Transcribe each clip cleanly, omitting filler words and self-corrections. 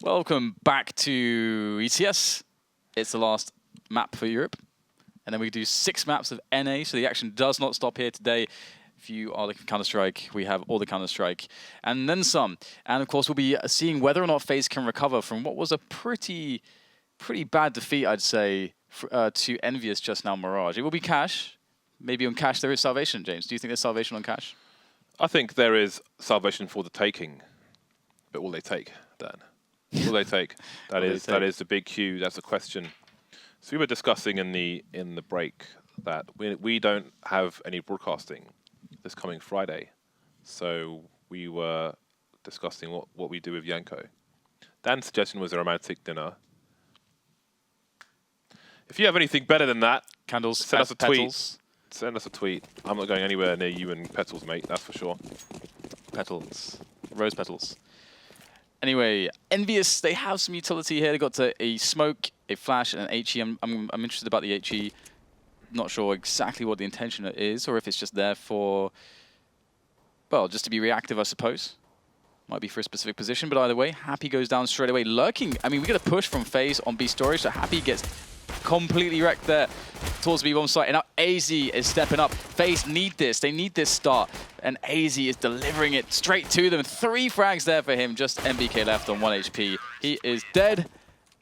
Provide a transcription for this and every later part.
Welcome back to ECS. It's the last map for Europe. And then we do 6 maps of NA, so the action does not stop here today. If you are looking for Counter-Strike, we have all the Counter-Strike and then some. And of course, we'll be seeing whether or not FaZe can recover from what was a pretty bad defeat, I'd say, to EnVyUs just now, Mirage. It will be Cash. Maybe on Cash there is salvation, James. Do you think there's salvation on Cash? I think there is salvation for the taking. But will they take, Dan? Will they take? That is the big Q. That's the question. So we were discussing in the break that we don't have any broadcasting this coming Friday. So we were discussing what we do with Janko. Dan's suggestion was a romantic dinner. If you have anything better than that, candles, send us a tweet. petals. Send us a tweet. I'm not going anywhere near you and petals, mate. That's for sure. Petals. Rose petals. Anyway, EnVyUs, they have some utility here. They got a smoke, a flash, and an HE. I'm interested about the HE. Not sure exactly what the intention is, or if it's just there for, well, just to be reactive, I suppose. Might be for a specific position, but either way, Happy goes down straight away. Lurking, I mean, we get a push from FaZe on B storage, so Happy gets completely wrecked there towards the B-bomb site. And now aizy is stepping up. FaZe need this. They need this start. And aizy is delivering it straight to them. 3 frags there for him. Just NBK left on 1 HP. He is dead.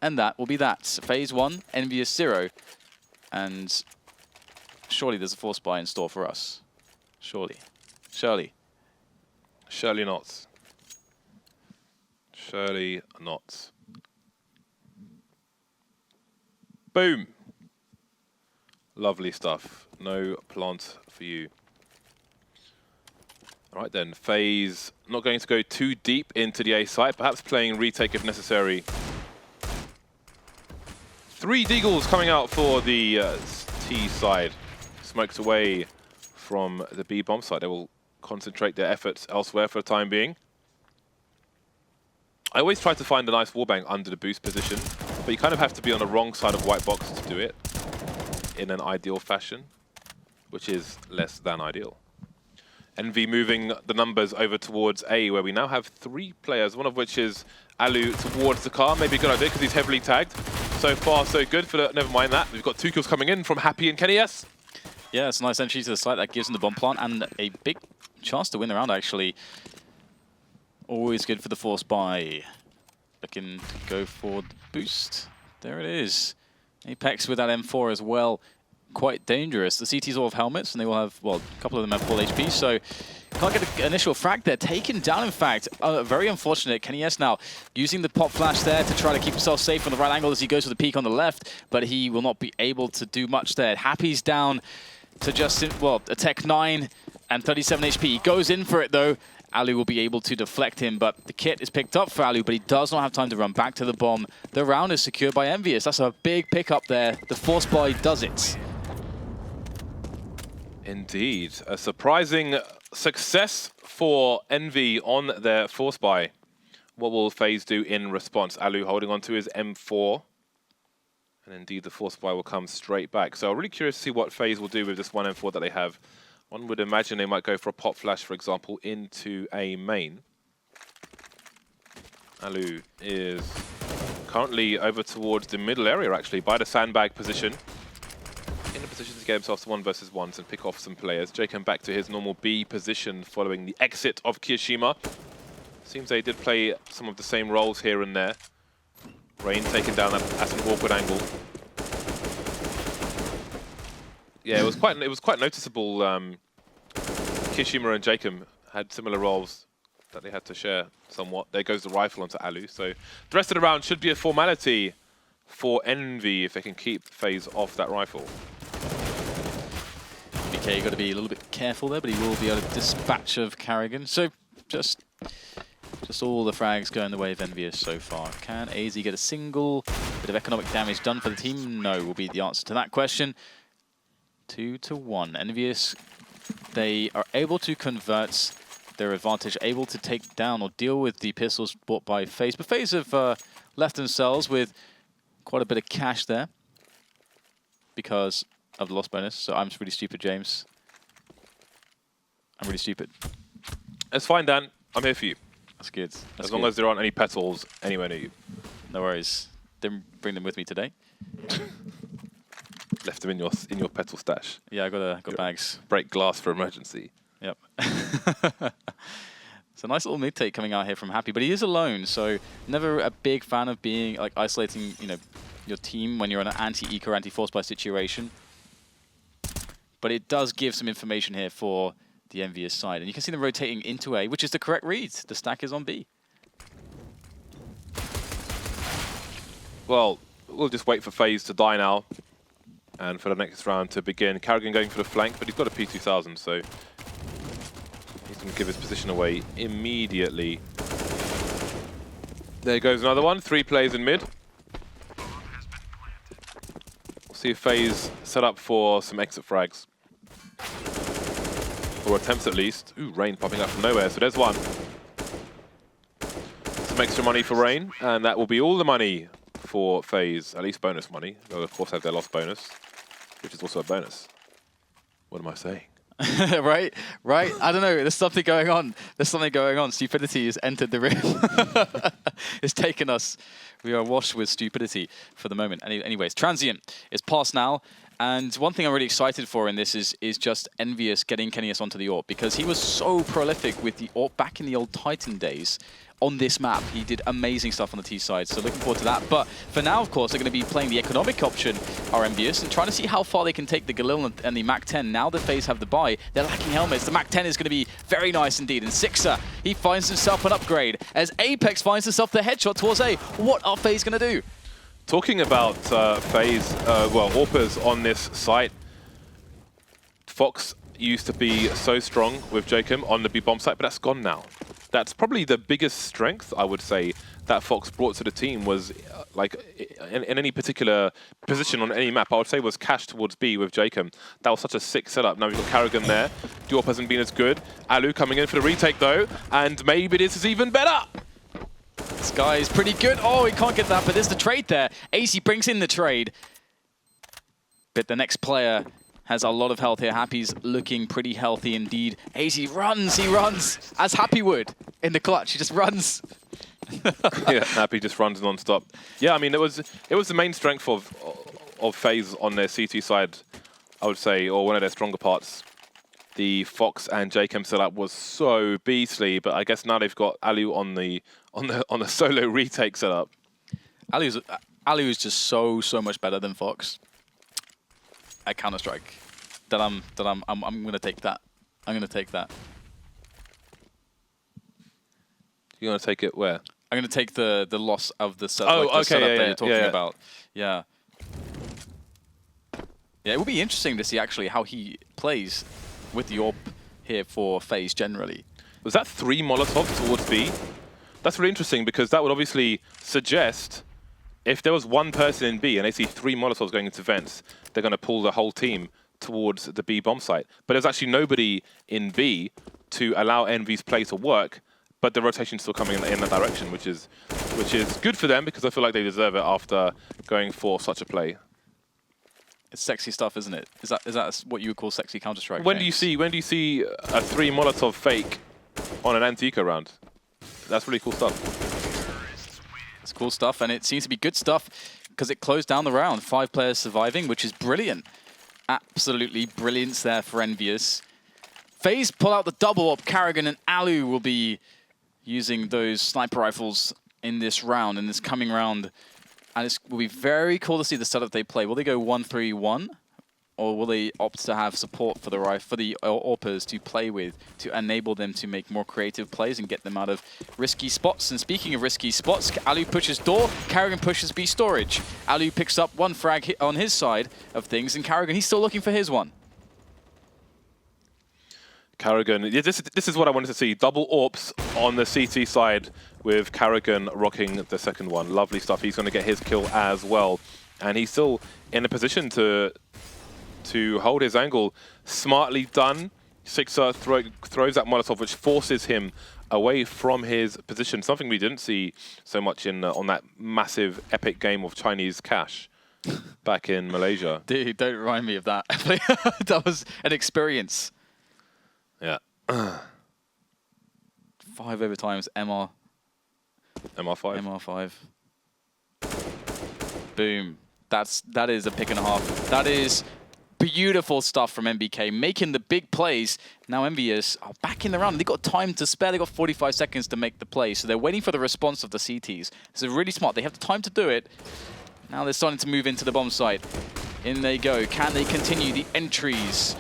And that will be that. FaZe 1, EnVyUs 0. And surely there's a force buy in store for us. Surely. Surely. Surely not. Surely not. Boom. Lovely stuff. No plant for you. All right then, FaZe not going to go too deep into the A site, perhaps playing retake if necessary. 3 Deagles coming out for the T side. Smokes away from the B bomb site. They will concentrate their efforts elsewhere for the time being. I always try to find a nice wallbang under the boost position, but you kind of have to be on the wrong side of white box to do it in an ideal fashion, which is less than ideal. Envy moving the numbers over towards A, where we now have 3 players, one of which is allu towards the car. Maybe a good idea because he's heavily tagged. So far, so good. For the, never mind that. We've got 2 kills coming in from Happy and Kenny S. Yeah, it's a nice entry to the site that gives him the bomb plant and a big chance to win the round, actually. Always good for the force buy. Looking to go for the boost. There it is. Apex with that M4 as well. Quite dangerous. The CTs all have helmets, and they will have, well, a couple of them have full HP, so can't get an initial frag there. Taken down, in fact. Very unfortunate. Kenny S now using the pop flash there to try to keep himself safe on the right angle as he goes for the peak on the left, but he will not be able to do much there. Happy's down to just, well, a Tech 9 and 37 HP. He goes in for it, though. allu will be able to deflect him, but the kit is picked up for allu, but he does not have time to run back to the bomb. The round is secured by EnVyUs. That's a big pickup there. The force buy does it. Indeed. A surprising success for Envy on their force buy. What will FaZe do in response? allu holding on to his M4. And indeed, the force buy will come straight back. So I'm really curious to see what FaZe will do with this 1 M4 that they have. One would imagine they might go for a pop flash, for example, into a main. allu is currently over towards the middle area, actually, by the sandbag position. In a position to get himself to 1 versus 1s and pick off some players. jkaem back to his normal B position following the exit of Kirishima. Seems they did play some of the same roles here and there. Rain taken down at an awkward angle. Yeah, it was quite noticeable. Kirishima and jkaem had similar roles that they had to share somewhat. There goes the rifle onto allu. So the rest of the round should be a formality for Envy if they can keep FaZe off that rifle. Okay, got to be a little bit careful there, but he will be able to dispatch of karrigan. So just all the frags going the way of EnVyUs so far. Can aizy get a single bit of economic damage done for the team? No, will be the answer to that question. 2-1. EnVyUs, they are able to convert their advantage, able to take down or deal with the pistols bought by FaZe. But FaZe have left themselves with quite a bit of cash there because of the loss bonus. So I'm just really stupid, James. I'm really stupid. It's fine, Dan. I'm here for you. That's good. That's as long as there aren't any petals anywhere near you. No worries. Didn't bring them with me today. Left them in your petal stash. Yeah, I got bags. Break glass for emergency. Yep. It's a nice little mid take coming out here from Happy, but he is alone, so never a big fan of being like isolating, you know, your team when you're in an anti-eco, anti-force buy situation. But it does give some information here for the EnVyUs side, and you can see them rotating into A, which is the correct read. The stack is on B. Well, we'll just wait for FaZe to die now, and for the next round to begin. karrigan going for the flank, but he's got a P2000, so he's going to give his position away immediately. There goes another one. 3 players in mid. We'll see if FaZe set up for some exit frags. Or attempts at least. Ooh, Rain popping up from nowhere, so there's one. Some extra money for Rain, and that will be all the money for FaZe, at least bonus money. They'll of course have their lost bonus, which is also a bonus. What am I saying? Right? I don't know. There's something going on. Stupidity has entered the room. It's taken us. We are washed with stupidity for the moment. Anyways, Transient is past now. And one thing I'm really excited for in this is just EnVyUs getting Kennyus onto the AWP, because he was so prolific with the AWP back in the old Titan days. On this map, he did amazing stuff on the T side, so looking forward to that. But for now, of course, they're going to be playing the economic option, our EnVyUs, and trying to see how far they can take the Galil and the MAC-10. Now that FaZe have the buy, they're lacking helmets. The MAC-10 is going to be very nice indeed. And SIXER, he finds himself an upgrade, as Apex finds himself the headshot towards A. What are FaZe going to do? Talking about FaZe, well, AWPers on this site, Fox used to be so strong with jkaem on the B bomb site, but that's gone now. That's probably the biggest strength, I would say, that Fox brought to the team was, like, in any particular position on any map, I would say was cash towards B with jkaem. That was such a sick setup. Now we've got karrigan there. The AWP hasn't been as good. allu coming in for the retake, though, and maybe this is even better. This guy is pretty good. Oh, he can't get that, but there's the trade there. aizy brings in the trade. But the next player has a lot of health here. Happy's looking pretty healthy indeed. aizy runs, he runs, as Happy would in the clutch. He just runs. Yeah, Happy just runs non-stop. Yeah, I mean, it was the main strength of FaZe on their CT side, I would say, or one of their stronger parts. The Fox and jkaem setup was so beastly, but I guess now they've got allu on the solo retake setup. allu is just so much better than Fox at Counter-Strike. I'm gonna take that. I'm gonna take that. You're gonna take it where? I'm gonna take the loss of the setup, oh, like the setup that you're talking yeah. about. Yeah. Yeah, it would be interesting to see actually how he plays with the AWP here for FaZe generally. Was that 3 Molotovs towards B? That's really interesting, because that would obviously suggest if there was one person in B and they see 3 Molotovs going into vents, they're going to pull the whole team towards the B bomb site. But there's actually nobody in B to allow EnVyUs play to work, but the rotation's still coming in that direction, which is good for them, because I feel like they deserve it after going for such a play. It's sexy stuff, isn't it? Is that what you would call sexy Counter-Strike? When do you see a 3 Molotov fake on an anti-eco round? That's really cool stuff. It's cool stuff, and it seems to be good stuff because it closed down the round. 5 players surviving, which is brilliant. Absolutely brilliance there for EnVyUs. FaZe pull out the double up. karrigan and allu will be using those sniper rifles in this round, in this coming round. And it will be very cool to see the setup they play. Will they go 1-3-1? Or will they opt to have support for the AWPers to play with, to enable them to make more creative plays and get them out of risky spots? And speaking of risky spots, allu pushes door, karrigan pushes B storage. allu picks up 1 frag hit on his side of things, and karrigan, he's still looking for his one. karrigan, yeah, this is what I wanted to see. Double AWPs on the CT side with karrigan rocking the second one. Lovely stuff. He's going to get his kill as well. And he's still in a position to hold his angle. Smartly done. SIXER throws that Molotov, which forces him away from his position. Something we didn't see so much in on that massive epic game of Chinese cash back in Malaysia. Dude, don't remind me of that. That was an experience. Yeah. 5 overtimes, MR5. MR5. MR5. Boom. That is a pick and a half. That is beautiful stuff from NBK, making the big plays. Now EnVyUs are back in the round. They've got time to spare. They've got 45 seconds to make the play. So they're waiting for the response of the CTs. So really smart. They have the time to do it. Now they're starting to move into the bomb site. In they go. Can they continue the entries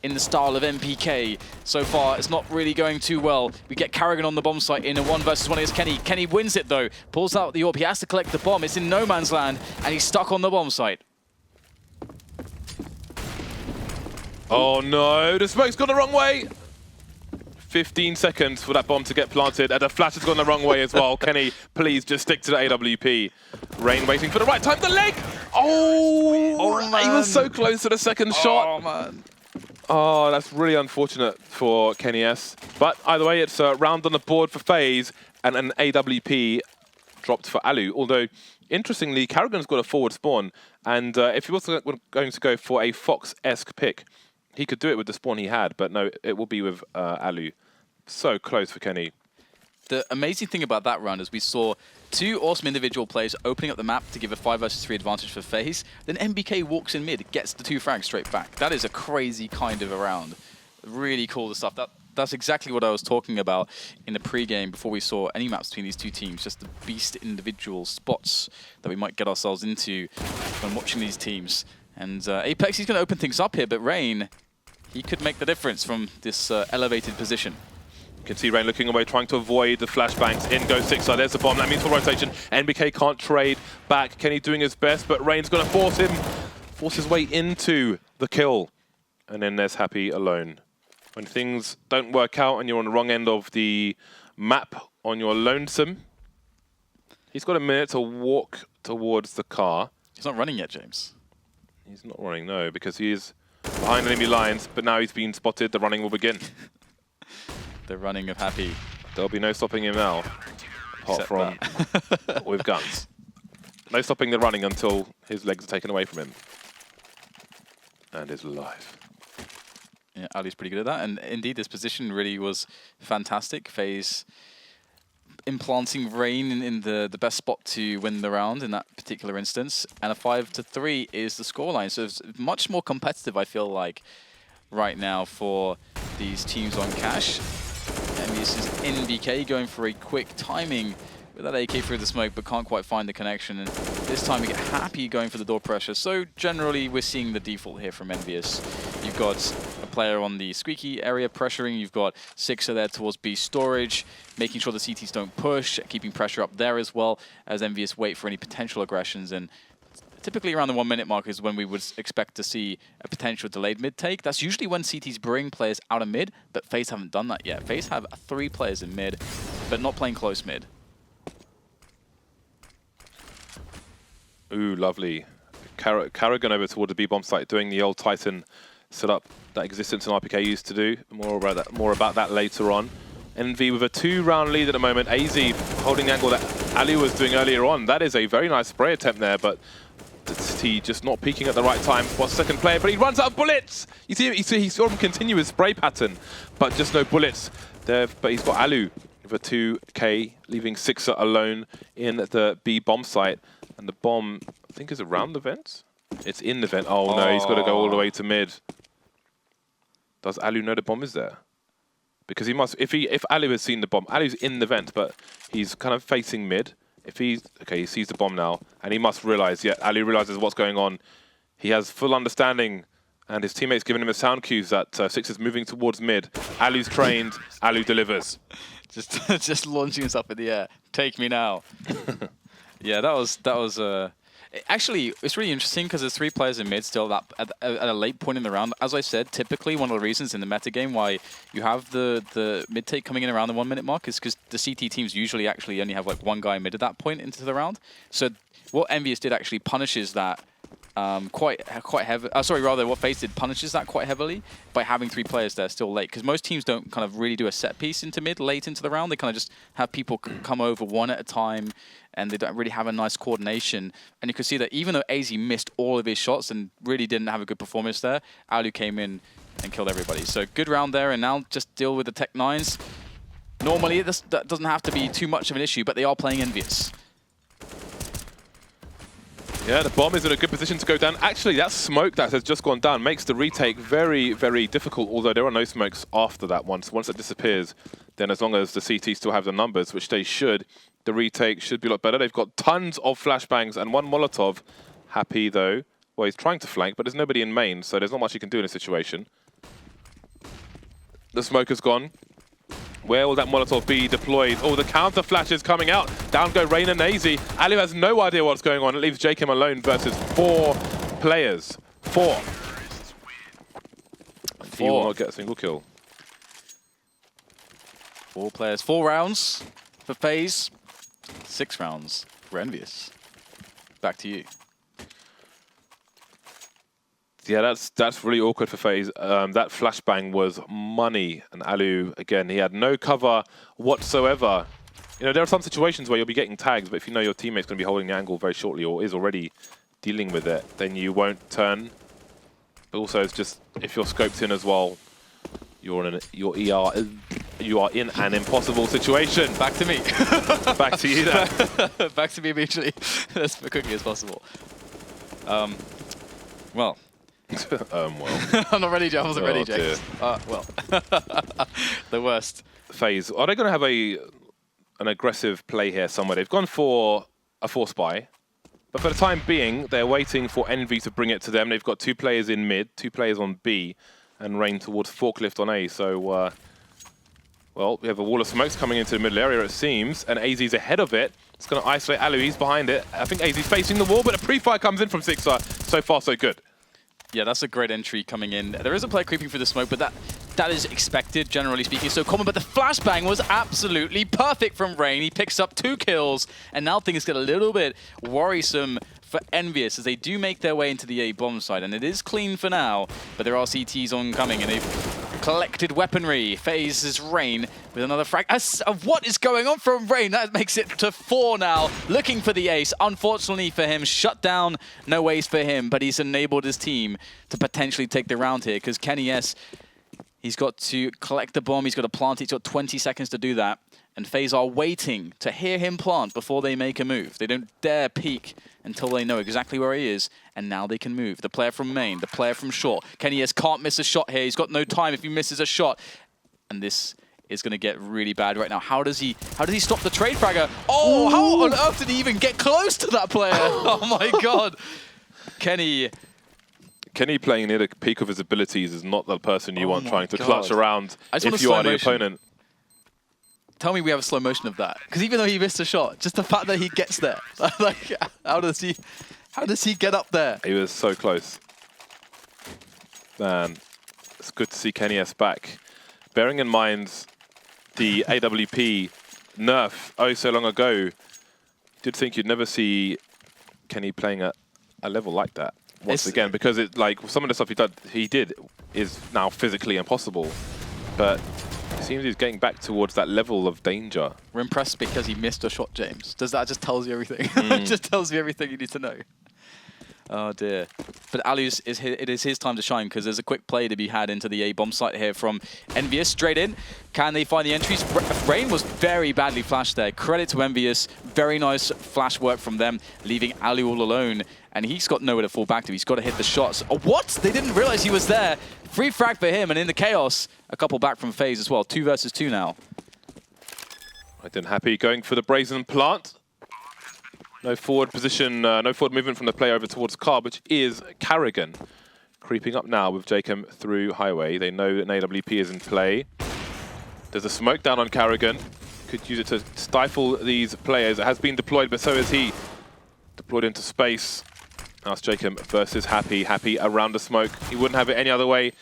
in the style of NBK? So far, it's not really going too well. We get karrigan on the bomb site in a 1 versus 1 against Kenny. Kenny wins it though. Pulls out the orb. He has to collect the bomb. It's in no man's land, and he's stuck on the bomb site. Oh no, the smoke's gone the wrong way. 15 seconds for that bomb to get planted, and the flash has gone the wrong way as well. Kenny, please just stick to the AWP. Rain waiting for the right time. The leg! Oh, he was so close to the second shot. Oh, man. Oh, that's really unfortunate for Kenny S. But either way, it's a round on the board for FaZe, and an AWP dropped for allu. Although, interestingly, karrigan's got a forward spawn, and if he was going to go for a Fox-esque pick, he could do it with the spawn he had, but no, it will be with allu. So close for Kenny. The amazing thing about that round is we saw 2 awesome individual players opening up the map to give a 5 versus 3 advantage for FaZe. Then NBK walks in mid, gets the 2 frags straight back. That is a crazy kind of a round. Really cool stuff. That's exactly what I was talking about in the pre-game before we saw any maps between these 2 teams. Just the beast individual spots that we might get ourselves into when watching these teams. And Apex, he's going to open things up here, but Rain, he could make the difference from this elevated position. You can see Rain looking away, trying to avoid the flashbangs. In goes SIXER. There's the bomb. That means for rotation. NBK can't trade back. Kenny doing his best, but Rain's going to force his way into the kill. And then there's Happy alone. When things don't work out and you're on the wrong end of the map on your lonesome, he's got a minute to walk towards the car. He's not running yet, James. He's not running, no, because he is behind enemy lines, but now he's been spotted. The running will begin. The running of Happy. There'll be no stopping him now, apart from with guns. No stopping the running until his legs are taken away from him. And his life. Yeah, Ali's pretty good at that. And indeed, this position really was fantastic. FaZe implanting Rain in the best spot to win the round in that particular instance. And a 5-3 is the scoreline. So it's much more competitive, I feel like, right now for these teams on cash. And this is NBK going for a quick timing with that AK through the smoke, but can't quite find the connection. And this time we get Happy going for the door pressure. So generally, we're seeing the default here from EnVyUs. You've got a player on the squeaky area pressuring. You've got SIXER there towards B storage, making sure the CTs don't push, keeping pressure up there as well as EnVyUs wait for any potential aggressions. And typically around the 1 minute mark is when we would expect to see a potential delayed mid take. That's usually when CTs bring players out of mid, but FaZe haven't done that yet. FaZe have 3 players in mid, but not playing close mid. Ooh, lovely. karrigan over toward the B-bomb site, doing the old Titan setup that Existence and RPK used to do. More about that later on. EnVy with a 2-round lead at the moment. aizy holding the angle that allu was doing earlier on. That is a very nice spray attempt there, but he just not peaking at the right time. What's second player, but he runs out of bullets. You see he saw him continue his spray pattern, but just no bullets there. But he's got allu with a 2K, leaving SIXER alone in the B bomb site. And the bomb, I think, is around the vent. It's in the vent. Oh no, he's got to go all the way to mid. Does allu know the bomb is there? Because he must. If allu has seen the bomb, allu's in the vent, but he's kind of facing mid. If he's okay, he sees the bomb now, and he must realize. Yeah, allu realizes what's going on. He has full understanding, and his teammates giving him a sound cues that SIXER's moving towards mid. Allu's trained. allu delivers. Just launching us up in the air. Take me now. Yeah, that was. Actually, it's really interesting because there's 3 players in mid still at a late point in the round. As I said, typically one of the reasons in the metagame why you have the mid take coming in around the 1 minute mark is because the CT teams usually actually only have like 1 guy mid at that point into the round. So what EnVyUs did actually punishes that quite heavy. Sorry, rather what FaZe did punishes that quite heavily by having 3 players there still late. Because most teams don't kind of really do a set piece into mid late into the round. They kind of just have people come over 1 at a time, and they don't really have a nice coordination. And you can see that even though aizy missed all of his shots and really didn't have a good performance there, allu came in and killed everybody. So good round there, and now just deal with the Tech 9s. Normally, that doesn't have to be too much of an issue, but they are playing EnVyUs. Yeah, the bomb is in a good position to go down. Actually, that smoke that has just gone down makes the retake very, very difficult, although there are no smokes after that once. Once it disappears, then as long as the CT still have the numbers, which they should, the retake should be a lot better. They've got tons of flashbangs and one Molotov. Happy, though. Well, he's trying to flank, but there's nobody in main, so there's not much he can do in this situation. The smoke has gone. Where will that Molotov be deployed? Oh, the counter flash is coming out. Down go Rain and aizy. Allu has no idea what's going on. It leaves jkaem alone versus 4 players. 4. He will not get a single kill. 4 players, 4 rounds for FaZe, 6 rounds for EnVyUs. Back to you. Yeah, that's really awkward for FaZe. That flashbang was money, and Allu, again, he had no cover whatsoever. You know, there are some situations where you'll be getting tags, but if you know your teammate's going to be holding the angle very shortly or is already dealing with it, then you won't turn. But also, it's just, if you're scoped in as well, you are in an impossible situation. Back to me. Back to you then. Back to me immediately, as quickly as possible. Well. Well. I'm not ready, James. I wasn't ready, James. Well. The worst. FaZe, are they going to have an aggressive play here somewhere? They've gone for a force buy, but for the time being, they're waiting for Envy to bring it to them. They've got 2 players in mid, 2 players on B, and Rain towards Forklift on A. So, well, we have a wall of smokes coming into the middle area, it seems, and aizy's ahead of it. It's going to isolate Allu. He's behind it. I think aizy's facing the wall, but a pre-fire comes in from SIXER. So far, so good. Yeah, that's a great entry coming in. There is a player creeping through the smoke, but that is expected, generally speaking. So common, but the flashbang was absolutely perfect from Rain. He picks up 2 kills, and now things get a little bit worrisome for EnVyUs as they do make their way into the A bomb side. And it is clean for now, but there are CTs oncoming, and they've collected weaponry. FaZe's Rain with another frag. What is going on from Rain? That makes it to 4 now. Looking for the ace. Unfortunately for him, shut down. No ace for him, but he's enabled his team to potentially take the round here because Kenny S, he's got to collect the bomb. He's got to plant it. He's got 20 seconds to do that. And FaZe are waiting to hear him plant before they make a move. They don't dare peek until they know exactly where he is, and now they can move. The player from main, the player from short. Kenny S can't miss a shot here. He's got no time if he misses a shot. And this is going to get really bad right now. How does he stop the trade fragger? Oh, how on earth did he even get close to that player? Oh my god. Kenny playing near the peak of his abilities is not the person you want trying to clutch around if you are the opponent. Tell me we have a slow motion of that. Because even though he missed a shot, just the fact that he gets there. Like, how does he get up there? He was so close. Man, it's good to see Kenny S back. Bearing in mind the AWP nerf oh so long ago, you'd think you'd never see Kenny playing at a level like that once again, because it, like, some of the stuff he did is now physically impossible. But it seems he's getting back towards that level of danger. We're impressed because he missed a shot, James. Does that just tells you everything? It just tells you everything you need to know. Oh dear. But Allu's it is his time to shine because there's a quick play to be had into the A bomb site here from EnVyUs straight in. Can they find the entries? Rain was very badly flashed there. Credit to EnVyUs. Very nice flash work from them, leaving Allu all alone. And he's got nowhere to fall back to. He's got to hit the shots. Oh, what? They didn't realize he was there. Free frag for him, and in the chaos, a couple back from FaZe as well. 2 versus 2 now. Right then, Happy going for the brazen plant. No forward position, no forward movement from the player over towards Carb, which is karrigan. Creeping up now with jkaem through highway. They know that an AWP is in play. There's a smoke down on karrigan. Could use it to stifle these players. It has been deployed, but so is he. Deployed into space. Now it's jkaem versus Happy. Happy around the smoke. He wouldn't have it any other way.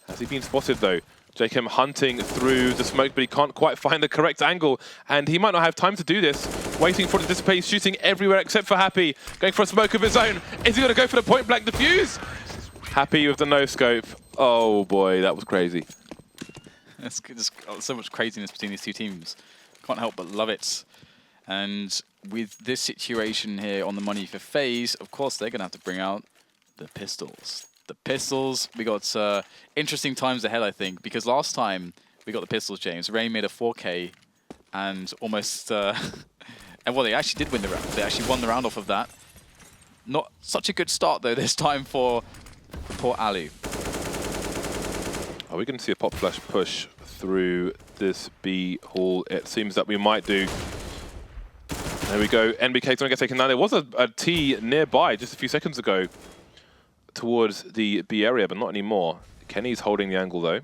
Has he been spotted though? jkaem hunting through the smoke, but he can't quite find the correct angle. And he might not have time to do this. Waiting for it to dissipate. He's shooting everywhere except for Happy. Going for a smoke of his own. Is he going to go for the point blank defuse? Happy with the no scope. Oh boy, that was crazy. There's so much craziness between these two teams. Can't help but love it. And with this situation here on the money for FaZe, of course they're going to have to bring out the pistols. The pistols, we got interesting times ahead, I think, because last time we got the pistols, James, Rain made a 4K and almost... and well, they actually did win the round. They actually won the round off of that. Not such a good start, though, this time for poor allu. Are we going to see a pop flash push through this B hall? It seems that we might do. There we go. NBK going to get taken down. There was a T nearby just a few seconds ago towards the B area, but not anymore. Kenny's holding the angle, though.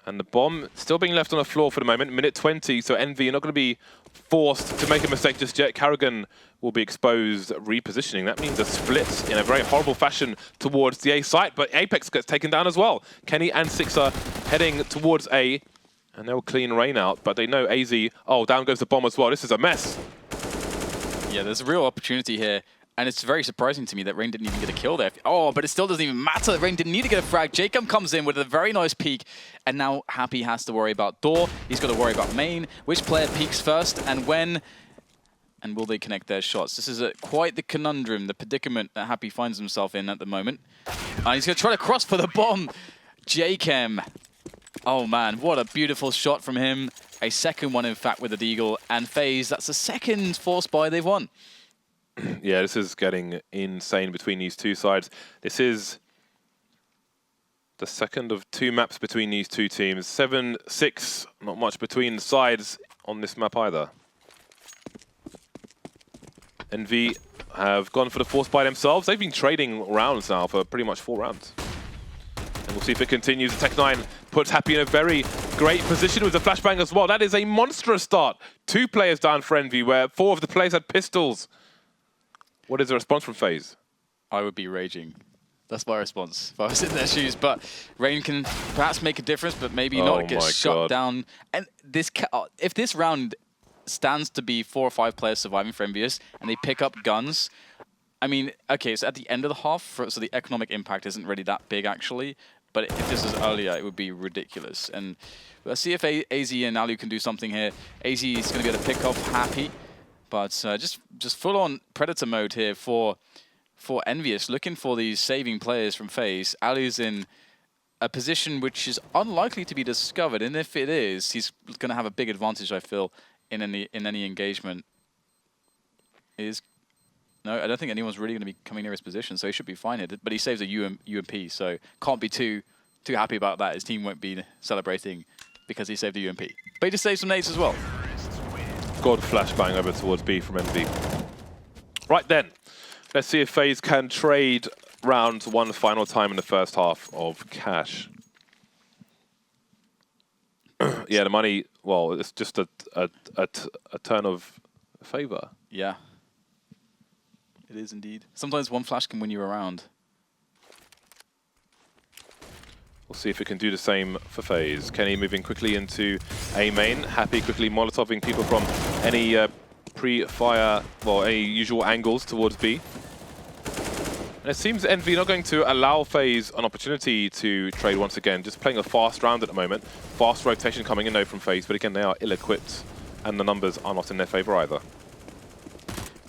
And the bomb still being left on the floor for the moment. Minute 20, so EnVy, you're not going to be forced to make a mistake just yet. Karrigan will be exposed, repositioning. That means a split in a very horrible fashion towards the A site, but Apex gets taken down as well. Kenny and SIXER heading towards A, and they'll clean rain out, but they know aizy, oh, down goes the bomb as well. This is a mess. Yeah, there's a real opportunity here. And it's very surprising to me that Rain didn't even get a kill there. Oh, but it still doesn't even matter. Rain didn't need to get a frag. jkaem comes in with a very nice peek. And now Happy has to worry about door. He's got to worry about main. Which player peeks first and when? And will they connect their shots? This is quite the conundrum, the predicament that Happy finds himself in at the moment. And he's going to try to cross for the bomb. jkaem. Oh, man. What a beautiful shot from him. A second one, in fact, with the Deagle. And FaZe, that's the second force buy they've won. Yeah, this is getting insane between these two sides. This is the second of two maps between these two teams. 7-6, not much between the sides on this map either. EnVy have gone for the force by themselves. They've been trading rounds now for pretty much 4 rounds. And we'll see if it continues. The Tech9 puts Happy in a very great position with the flashbang as well. That is a monstrous start. 2 players down for EnVy, where 4 of the players had pistols. What is the response from FaZe? I would be raging. That's my response if I was in their shoes. But Rain can perhaps make a difference, but maybe not get shut down. And this, if this round stands to be 4 or 5 players surviving for EnVyUs and they pick up guns, I mean, okay, so at the end of the half, so the economic impact isn't really that big actually. But if this was earlier, it would be ridiculous. And let's see if aizy and allu can do something here. aizy is going to be able to pick off Happy. But just full-on Predator mode here for EnVyUs, looking for these saving players from FaZe. allu's in a position which is unlikely to be discovered, and if it is, he's going to have a big advantage, I feel, in any engagement. No, I don't think anyone's really going to be coming near his position, so he should be fine here. But he saves a UMP, so can't be too happy about that. His team won't be celebrating because he saved a UMP. But he just saved some nades as well. God flashbang over towards B from EnVy. Right then, let's see if FaZe can trade round one final time in the first half of Cash. Yeah, the money, well, it's just a turn of favor. Yeah, it is indeed. Sometimes one flash can win you around. We'll see if it can do the same for FaZe. Kenny moving quickly into A main. Happy quickly molotoving people from any pre-fire, well, any usual angles towards B. And it seems EnVy not going to allow FaZe an opportunity to trade once again. Just playing a fast round at the moment. Fast rotation coming in though from FaZe, but again, they are ill-equipped and the numbers are not in their favor either.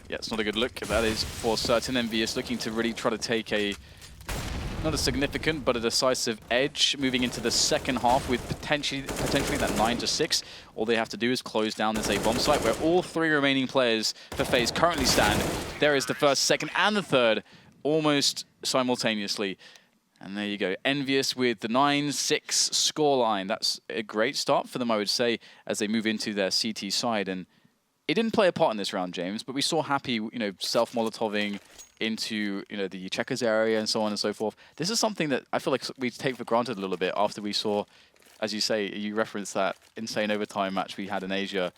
Yeah, it's not a good look. That is for certain. EnVyUs looking to really try to take not a significant, but a decisive edge moving into the second half with potentially that 9-6. All they have to do is close down this A bomb site where all 3 remaining players for FaZe currently stand. There is the first, second, and the third almost simultaneously. And there you go. EnVyUs with the 9-6 scoreline. That's a great start for them, I would say, as they move into their CT side. And it didn't play a part in this round, James, but we saw Happy, self-molotoving into the checkers area and so on and so forth. This is something that I feel like we take for granted a little bit after we saw, as you say, you referenced that insane overtime match we had in Asia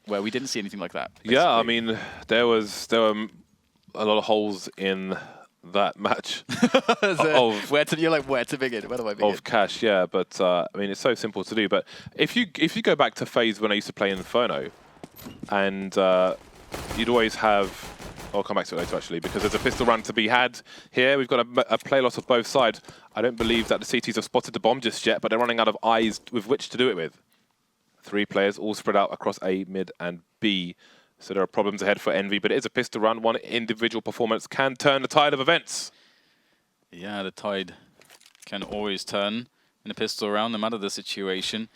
where we didn't see anything like that. Basically. Yeah, I mean, there were a lot of holes in that match. You're like, where to begin? Where do I begin? Of Cash, yeah, but I mean, it's so simple to do. But if you go back to FaZe when I used to play in Inferno, and you'd always have, I'll come back to it later actually, because there's a pistol run to be had here. We've got a play lot of both sides. I don't believe that the CTs have spotted the bomb just yet, but they're running out of eyes with which to do it with. 3 players all spread out across A, mid, and B. So there are problems ahead for EnVy, but it is a pistol run. One individual performance can turn the tide of events. Yeah, the tide can always turn in a pistol round, no matter the situation.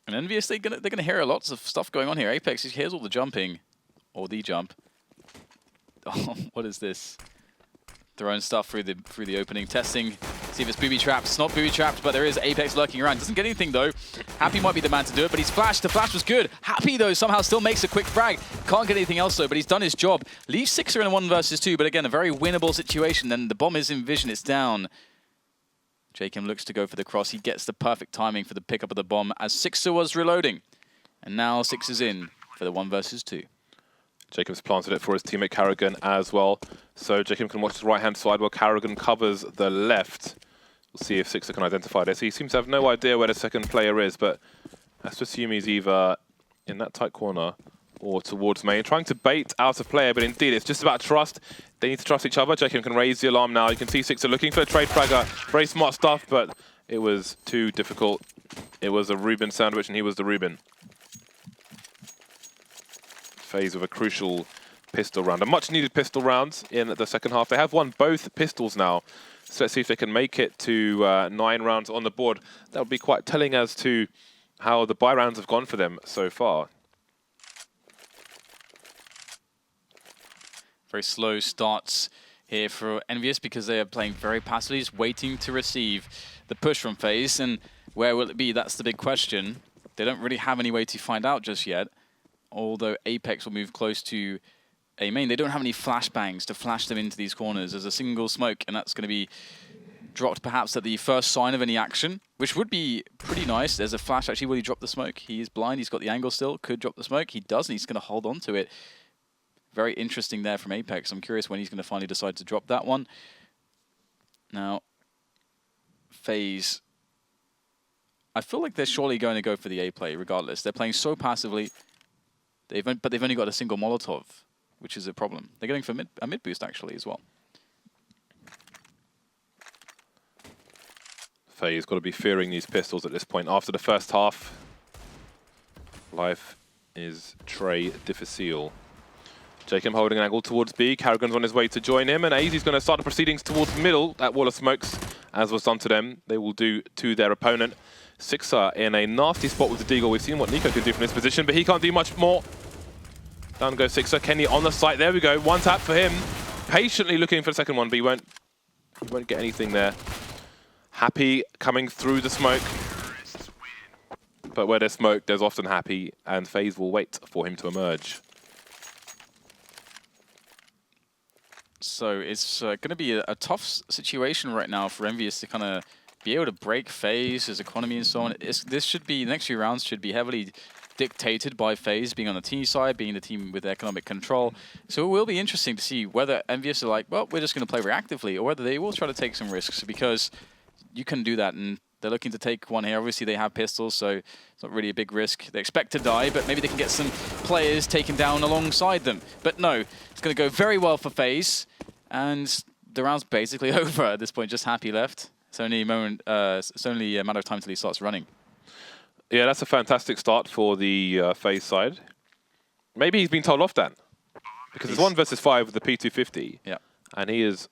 And EnVyUs, they're gonna hear lots of stuff going on here. Apex, he hears all the jumping or the jump. Oh, what is this? Throwing stuff through the opening, testing, see if it's booby trapped. It's not booby trapped, but there is Apex lurking around. Doesn't get anything though. Happy might be the man to do it, but he's flashed. The flash was good. Happy though somehow still makes a quick frag. Can't get anything else though, but he's done his job. Leaves SIXER in a 1 versus 2, but again a very winnable situation. Then the bomb is in vision. It's down. jkaem looks to go for the cross. He gets the perfect timing for the pickup of the bomb as SIXER was reloading, and now SIXER's in for the 1 versus 2. jkaem's planted it for his teammate karrigan as well. So jkaem can watch the right-hand side while karrigan covers the left. We'll see if SIXER can identify this. He seems to have no idea where the second player is, but let's assume he's either in that tight corner or towards main, trying to bait out a player, but indeed it's just about trust. They need to trust each other. jkaem can raise the alarm now. You can see SIXER looking for a trade fragger. Very smart stuff, but it was too difficult. It was a Reuben sandwich, and he was the Reuben. FaZe with a crucial pistol round. A much needed pistol round in the second half. They have won both pistols now. So let's see if they can make it to 9 rounds on the board. That would be quite telling as to how the buy rounds have gone for them so far. Very slow starts here for EnVyUs because they are playing very passively, just waiting to receive the push from FaZe. And where will it be? That's the big question. They don't really have any way to find out just yet. Although Apex will move close to A main, they don't have any flashbangs to flash them into these corners. There's a single smoke, and that's going to be dropped perhaps at the first sign of any action, which would be pretty nice. There's a flash. Actually, will he drop the smoke? He is blind. He's got the angle still. Could drop the smoke. He doesn't. He's going to hold on to it. Very interesting there from Apex. I'm curious when he's going to finally decide to drop that one. Now, FaZe, I feel like they're surely going to go for the A play regardless. They're playing so passively. But they've only got a single Molotov, which is a problem. They're going for a mid boost actually as well. FaZe's got to be fearing these pistols at this point. After the first half, life is très difficile. jkaem holding an angle towards B. karrigan's on his way to join him, and aizy's going to start the proceedings towards middle. That wall of smokes, as was done to them, they will do to their opponent. SIXER in a nasty spot with the deagle. We've seen what Nico can do from this position, but he can't do much more. Down goes SIXER. Kenny on the site. There we go. 1 tap for him. Patiently looking for the second one, but he won't get anything there. Happy coming through the smoke. But where there's smoke, there's often Happy, and FaZe will wait for him to emerge. So it's going to be a tough situation right now for EnVyUs to kind of be able to break FaZe, his economy and so on. This should be, the next few rounds should be heavily dictated by FaZe being on the T side, being the team with economic control. So it will be interesting to see whether EnVyUs are like, well, we're just going to play reactively, or whether they will try to take some risks, because you can do that, and they're looking to take one here. Obviously they have pistols, so it's not really a big risk. They expect to die, but maybe they can get some players taken down alongside them. But no, it's going to go very well for FaZe, and the round's basically over at this point. Just Happy left. It's only a moment. It's only a matter of time till he starts running. Yeah, that's a fantastic start for the FaZe side. Maybe he's been told off, Dan, because it's 1 versus 5 with the P250. Yeah, and he is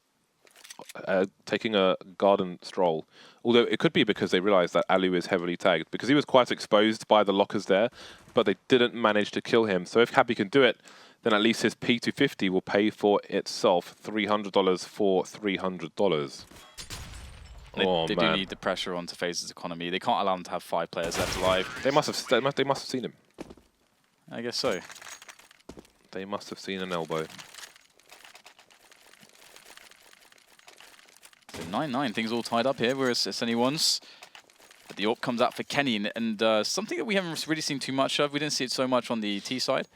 taking a garden stroll. Although it could be because they realized that allu is heavily tagged, because he was quite exposed by the lockers there, but they didn't manage to kill him. So if Happy can do it, then at least his P250 will pay for itself. $300 for $300. They do need the pressure onto FaZe's economy. They can't allow them to have 5 players left alive. They must have seen him. I guess so. They must have seen an elbow. So 9-9, things all tied up here. We're at anyone's. But the AWP comes out for Kenny, and something that we haven't really seen too much of. We didn't see it so much on the T side,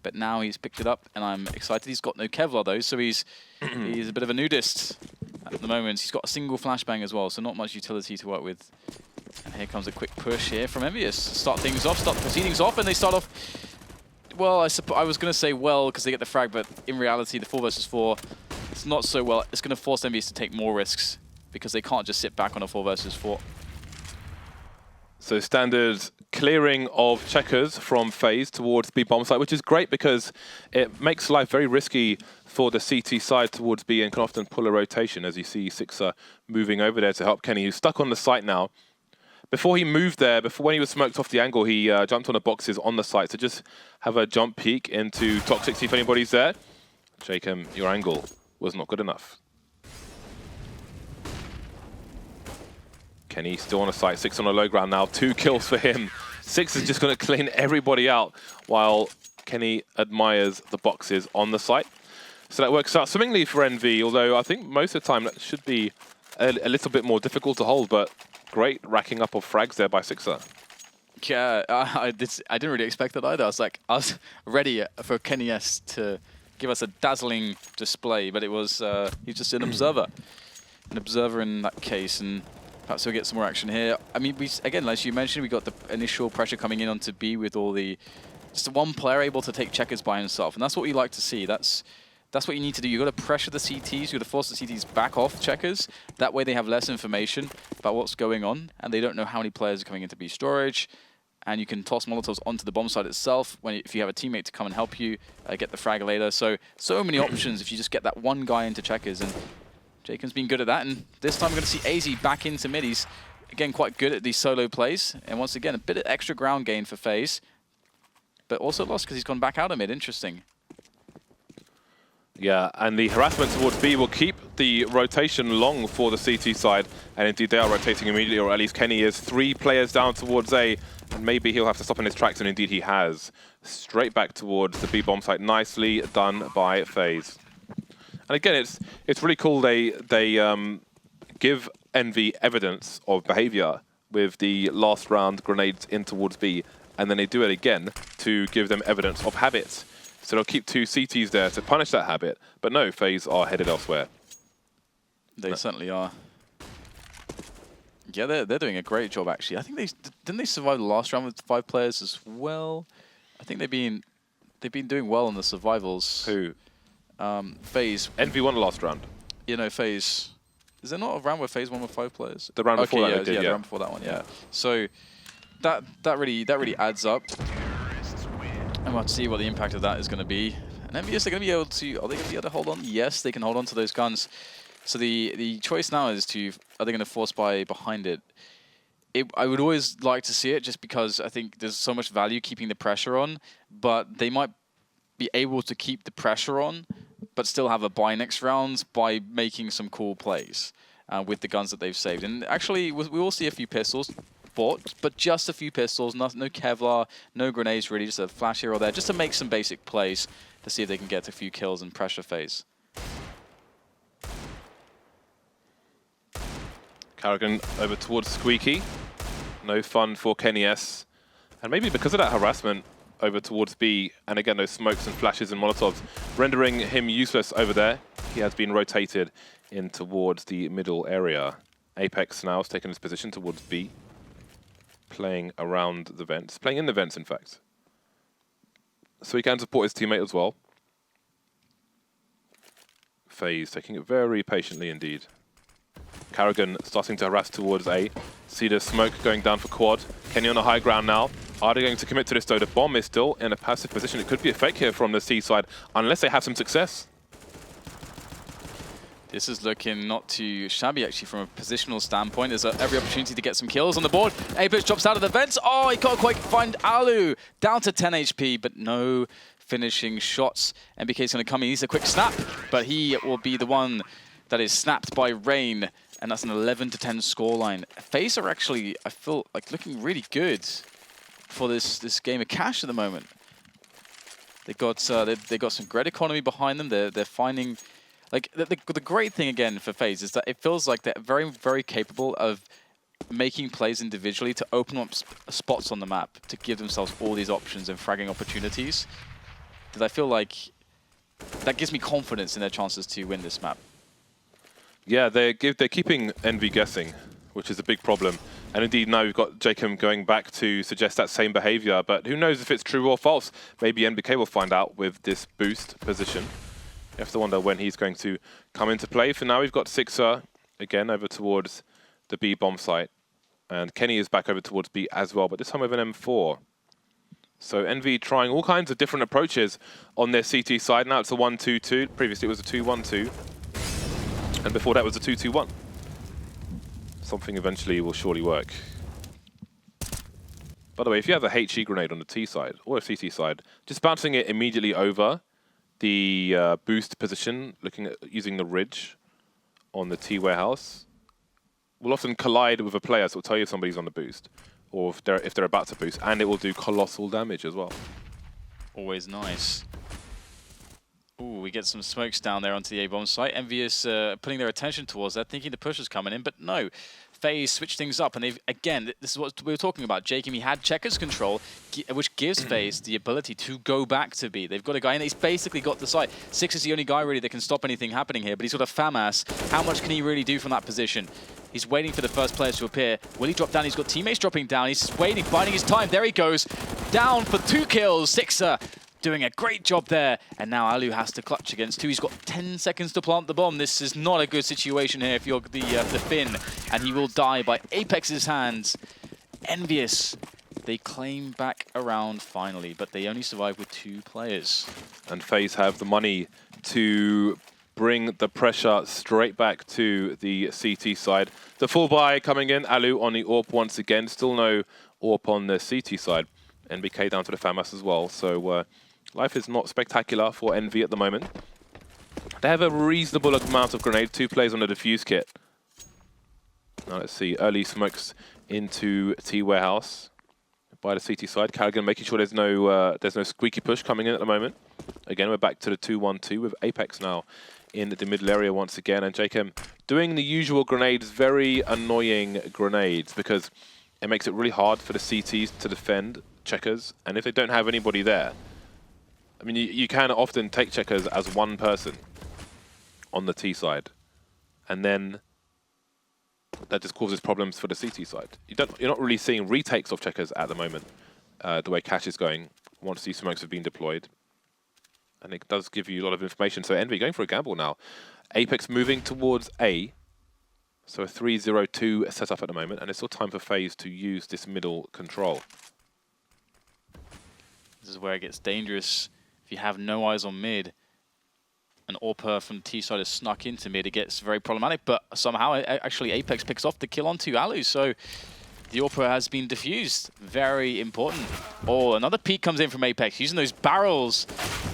but now he's picked it up, and I'm excited. He's got no Kevlar though, so he's a bit of a nudist at the moment. He's got a single flashbang as well, so not much utility to work with. And here comes a quick push here from EnVyUs. Start things off, start the proceedings off, and they start off. Well, I was going to say well because they get the frag, but in reality, the 4 versus 4, it's not so well. It's going to force EnVyUs to take more risks because they can't just sit back on a 4 versus 4. So standard clearing of checkers from FaZe towards B bomb site, which is great because it makes life very risky for the CT side towards B and can often pull a rotation, as you see SIXER moving over there to help Kenny, who's stuck on the site now. before he moved there, when he was smoked off the angle, he jumped on the boxes on the site. So just have a jump peek into Toxic, see if anybody's there. jkaem, your angle was not good enough. Kenny still on a site, 6 on a low ground now, 2 kills for him. 6 is just going to clean everybody out while Kenny admires the boxes on the site. So that works out swimmingly for EnVy, although I think most of the time that should be a little bit more difficult to hold, but great racking up of frags there by SIXER. Yeah, I didn't really expect that either. I was ready for Kenny S to give us a dazzling display, but it was he's just an observer in that case, and perhaps we'll get some more action here. I mean, again, as you mentioned, we got the initial pressure coming in onto B with all the just one player able to take checkers by himself, and that's what we like to see. That's what you need to do. You've got to pressure the CTs, you've got to force the CTs back off checkers. That way they have less information about what's going on, and they don't know how many players are coming into B storage. And you can toss Molotovs onto the bomb site itself if you have a teammate to come and help you get the frag later. So many options if you just get that one guy into checkers. And jkaem's been good at that. And this time we're going to see aizy back into mid. He's, again, quite good at these solo plays. And once again, a bit of extra ground gain for Faze. But also lost because he's gone back out of mid. Interesting. Yeah, and the harassment towards B will keep the rotation long for the CT side, and indeed they are rotating immediately, or at least Kenny is. 3 players down towards A, and maybe he'll have to stop in his tracks, and indeed he has. Straight back towards the B bomb site, nicely done by Faze. And again, it's really cool they give EnVy evidence of behavior with the last round grenades in towards B, and then they do it again to give them evidence of habits. So they'll keep 2 CTs there to punish that habit. But no, Faze are headed elsewhere. They certainly are. Yeah, they're doing a great job, actually. I think didn't they survive the last round with 5 players as well? I think they've been doing well in the survivals. Who? Faze. EnVy won the last round. You know, Faze. Is there not a round where Faze won with 5 players? The round before that, the round before that one, yeah. So that really adds up. And we'll have to see what the impact of that is going to be. And EnVyUs, they're going to be able to... Are they going to be able to hold on? Yes, they can hold on to those guns. So the choice now is to... Are they going to force buy behind it? I would always like to see it just because I think there's so much value keeping the pressure on. But they might be able to keep the pressure on, but still have a buy next round by making some cool plays with the guns that they've saved. And actually, we will see a few pistols. But just a few pistols, no Kevlar, no grenades really, just a flash here or there, just to make some basic plays to see if they can get a few kills and pressure Faze. karrigan over towards Squeaky. No fun for Kenny S. And maybe because of that harassment over towards B, and again those smokes and flashes and Molotovs, rendering him useless over there. He has been rotated in towards the middle area. Apex now has taken his position towards B. Playing around the vents, playing in the vents in fact. So he can support his teammate as well. Faze taking it very patiently indeed. karrigan starting to harass towards A. See the smoke going down for quad. Kenny on the high ground now. Are they going to commit to this though? The bomb is still in a passive position. It could be a fake here from the C side unless they have some success. This is looking not too shabby, actually, from a positional standpoint. There's every opportunity to get some kills on the board. Apex drops out of the vents. Oh, he can't quite find allu. Down to 10 HP, but no finishing shots. NBK's going to come in. He needs a quick snap, but he will be the one that is snapped by Rain, and that's an 11-10 scoreline. Faze are actually, I feel, like looking really good for this game of cash at the moment. They got some great economy behind them. They're finding... Like, the great thing, again, for Faze is that it feels like they're very, very capable of making plays individually to open up spots on the map, to give themselves all these options and fragging opportunities. That I feel like that gives me confidence in their chances to win this map. Yeah, they're keeping EnVy guessing, which is a big problem. And indeed, now we've got jkaem going back to suggest that same behavior, but who knows if it's true or false. Maybe NBK will find out with this boost position. You have to wonder when he's going to come into play. For now, we've got SIXER again over towards the B bomb site. And Kenny is back over towards B as well, but this time with an M4. So EnVy trying all kinds of different approaches on their CT side. Now it's a 1-2-2. Previously it was a 2-1-2. And before that was a 2-2-1. Something eventually will surely work. By the way, if you have a HE grenade on the T side or a CT side, just bouncing it immediately over the boost position, using the ridge on the T warehouse, will often collide with a player, so it will tell you if somebody's on the boost, or if they're about to boost, and it will do colossal damage as well. Always nice. Ooh, we get some smokes down there onto the A-bomb site. EnVyUs putting their attention towards that, thinking the push was coming in, but no. FaZe switched things up, and they've, again, this is what we were talking about. jkaem, he had checkers control, which gives FaZe the ability to go back to B. They've got a guy, and he's basically got the site. Six is the only guy really that can stop anything happening here, but he's got a FAMAS. How much can he really do from that position? He's waiting for the first players to appear. Will he drop down? He's got teammates dropping down. He's waiting, biding his time. There he goes. Down for 2 kills. SIXER doing a great job there. And now allu has to clutch against 2. He's got 10 seconds to plant the bomb. This is not a good situation here if you're the Finn. And he will die by Apex's hands. EnVyUs, they claim back around finally, but they only survive with 2 players. And FaZe have the money to bring the pressure straight back to the CT side. The full buy coming in, allu on the AWP once again. Still no AWP on the CT side. NBK down to the FAMAS as well. So life is not spectacular for Envy at the moment. They have a reasonable amount of grenade. 2 players on the defuse kit. Now let's see, early smokes into T warehouse by the CT side. karrigan making sure there's no squeaky push coming in at the moment. Again, we're back to the 2-1-2 with Apex now in the middle area once again, and jkaem doing the usual grenades, very annoying grenades, because it makes it really hard for the CTs to defend checkers, and if they don't have anybody there, I mean, you can often take checkers as one person on the T side, and then that just causes problems for the CT side. You're not really seeing retakes of checkers at the moment, the way cash is going, once these smokes have been deployed. And it does give you a lot of information. So Envy going for a gamble now. Apex moving towards A. So a 3-0-2 setup at the moment. And it's still time for FaZe to use this middle control. This is where it gets dangerous. If you have no eyes on mid, and AWP from T side has snuck into mid, it gets very problematic. But somehow, actually, Apex picks off the kill onto allu. So the AWP has been diffused. Very important. Oh, another peek comes in from Apex, using those barrels.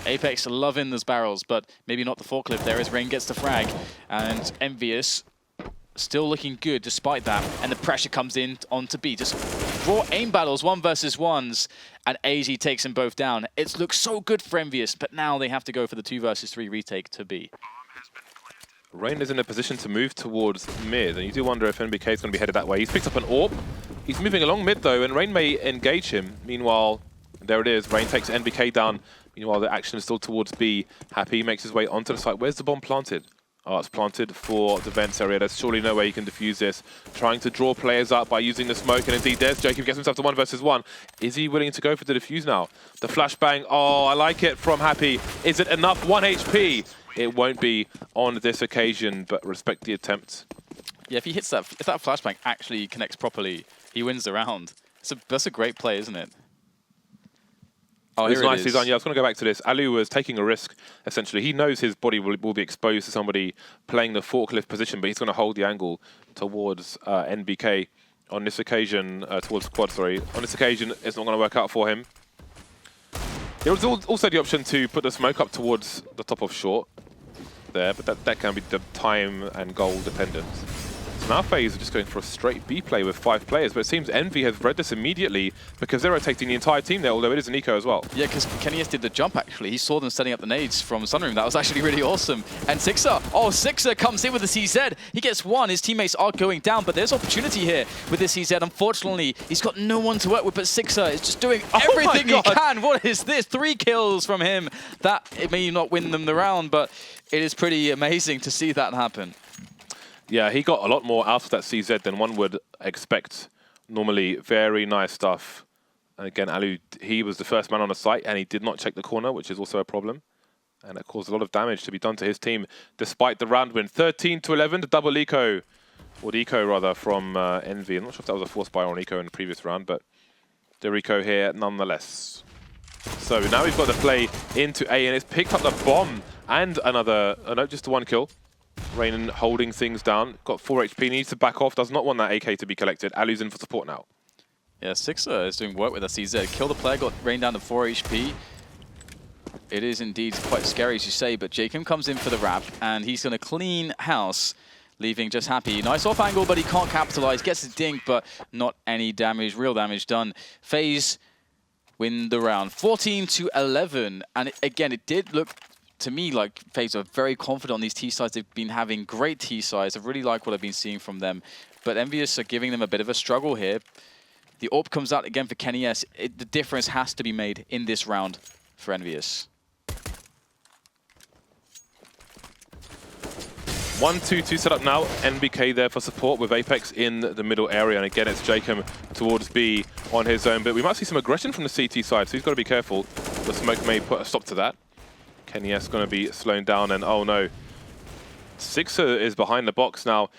Apex loving those barrels, but maybe not the forklift there as Rain gets the frag. And EnVyUs still looking good despite that. And the pressure comes in onto B. Just raw aim battles, 1 versus 1s. And aizy takes them both down. It looks so good for EnVyUs, but now they have to go for the 2 versus 3 retake to B. Rain is in a position to move towards mid, and you do wonder if NBK is going to be headed that way. He's picked up an AWP. He's moving along mid, though, and Rain may engage him. Meanwhile, there it is. Rain takes NBK down. Meanwhile, the action is still towards B. Happy makes his way onto the site. Where's the bomb planted? Oh, it's planted for the vents area. There's surely no way you can defuse this. Trying to draw players up by using the smoke, and indeed there's jkaem, gets himself to 1 versus 1. Is he willing to go for the defuse now? The flashbang, oh, I like it from Happy. Is it enough? 1 HP. It won't be on this occasion, but respect the attempt. Yeah, if he hits that, if that flashbang actually connects properly, he wins the round. That's a great play, isn't it? Oh, it's nicely done. Yeah, I was going to go back to this. allu was taking a risk, essentially. He knows his body will be exposed to somebody playing the forklift position, but he's going to hold the angle towards NBK. On this occasion, towards quad, sorry. On this occasion, it's not going to work out for him. There was also the option to put the smoke up towards the top of short there, but that can be the time and goal dependent. So now FaZe are just going for a straight B play with 5 players, but it seems Envy has read this immediately because they're rotating the entire team there, although it is an eco as well. Yeah, because kennyS did the jump, actually. He saw them setting up the nades from Sunroom. That was actually really awesome. And SIXER, oh, SIXER comes in with the CZ. He gets 1. His teammates are going down, but there's opportunity here with this CZ. Unfortunately, he's got no one to work with, but SIXER is just doing everything he can. What is this? 3 kills from him. That, it may not win them the round, but it is pretty amazing to see that happen. Yeah, he got a lot more out of that CZ than one would expect normally. Very nice stuff. And again, allu, he was the first man on the site, and he did not check the corner, which is also a problem. And it caused a lot of damage to be done to his team, despite the round win. 13-11, the double eco, or the eco rather, from Envy. I'm not sure if that was a force buy or an eco in the previous round, but the eco here nonetheless. So now we've got to play into A, and it's picked up the bomb and another, no, just the 1 kill. Rain holding things down. Got 4 HP, needs to back off, does not want that AK to be collected. allu's in for support now. Yeah, SIXER is doing work with a CZ. Kill the player, got rained down to 4 HP. It is indeed quite scary, as you say, but jkaem comes in for the wrap, and he's going to clean house, leaving just happy. Nice off angle, but he can't capitalize. Gets a dink, but not any damage, real damage done. FaZe win the round, 14-11. And again, it did look to me like FaZe are very confident on these T-sides. They've been having great T-sides. I really like what I've been seeing from them. But EnVyUs are giving them a bit of a struggle here. The AWP comes out again for Kenny S. The difference has to be made in this round for EnVyUs. 1-2-2 set up now. NBK there for support with Apex in the middle area. And again, it's jkaem towards B on his own. But we might see some aggression from the CT side, so he's got to be careful. The smoke may put a stop to that. Kenny S going to be slowing down, and oh no. SIXER is behind the box now.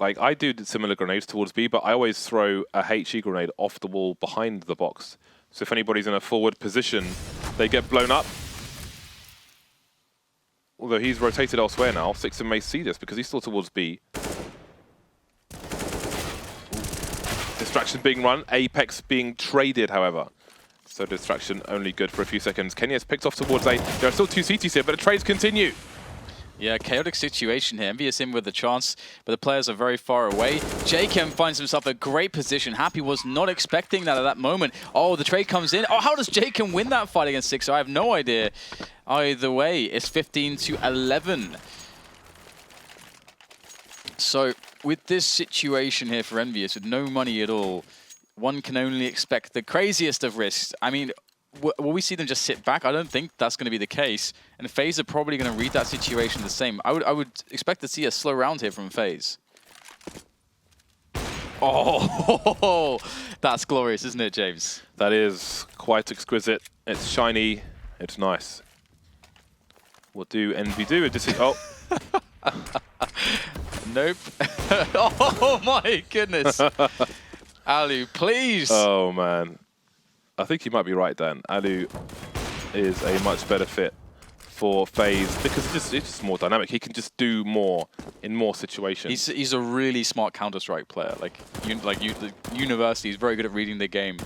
Like, I do similar grenades towards B, but I always throw a HE grenade off the wall behind the box. So if anybody's in a forward position, they get blown up. Although he's rotated elsewhere now, SIXER may see this because he's still towards B. Distraction being run, Apex being traded, however. So distraction only good for a few seconds. Kenny has picked off towards A. There are still 2 CTs here, but the trades continue. Yeah, chaotic situation here. EnVyUs in with the chance, but the players are very far away. jkaem finds himself a great position. Happy was not expecting that at that moment. Oh, the trade comes in. Oh, how does jkaem win that fight against SIXER? I have no idea. Either way, it's 15-11. So, with this situation here for EnVyUs, with no money at all, one can only expect the craziest of risks. I mean, will we see them just sit back? I don't think that's going to be the case. And FaZe are probably going to read that situation the same. I would expect to see a slow round here from FaZe. Oh, that's glorious, isn't it, James? That is quite exquisite. It's shiny. It's nice. What do Envy do? Oh. Nope. Oh, my goodness. Allu, please. Oh, man. I think you might be right, Dan. Allu is a much better fit for FaZe because it's just more dynamic. He can just do more in more situations. He's a really smart Counter-Strike player. The university is very good at reading the game.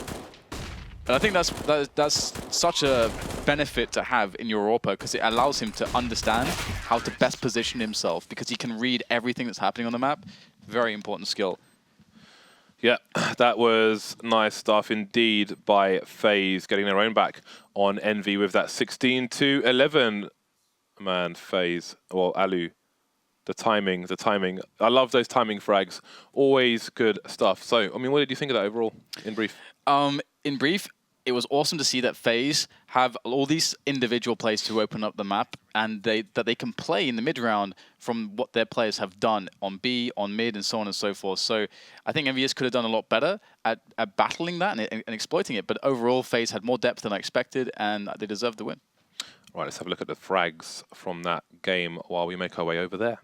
And I think that's such a benefit to have in your AWPer because it allows him to understand how to best position himself because he can read everything that's happening on the map. Very important skill. Yeah, that was nice stuff indeed by FaZe, getting their own back on Envy with that 16-11. Man, FaZe, well, Allu, the timing. I love those timing frags. Always good stuff. So, I mean, what did you think of that overall, in brief? In brief, it was awesome to see that FaZe have all these individual plays to open up the map and that they can play in the mid-round from what their players have done on B, on mid, and so on and so forth. So I think EnVyUs could have done a lot better at battling that and exploiting it. But overall, FaZe had more depth than I expected, and they deserved the win. Right, let's have a look at the frags from that game while we make our way over there.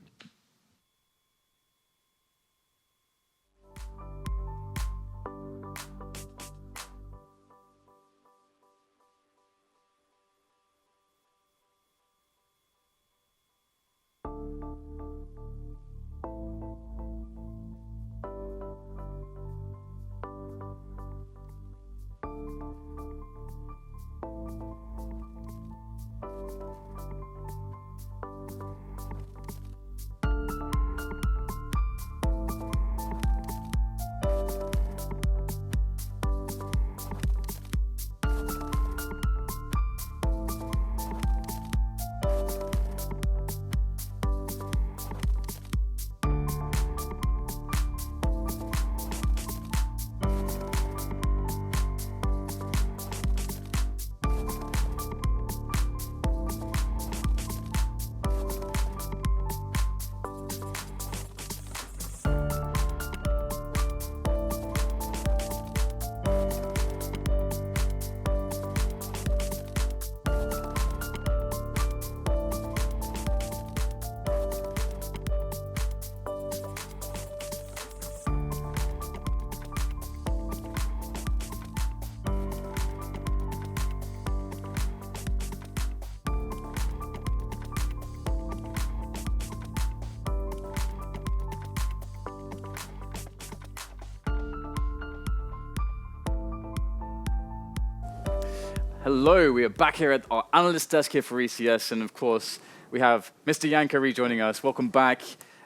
Hello, we are back here at our analyst desk here for ECS, and of course, we have Mr. Janko rejoining us. Welcome back.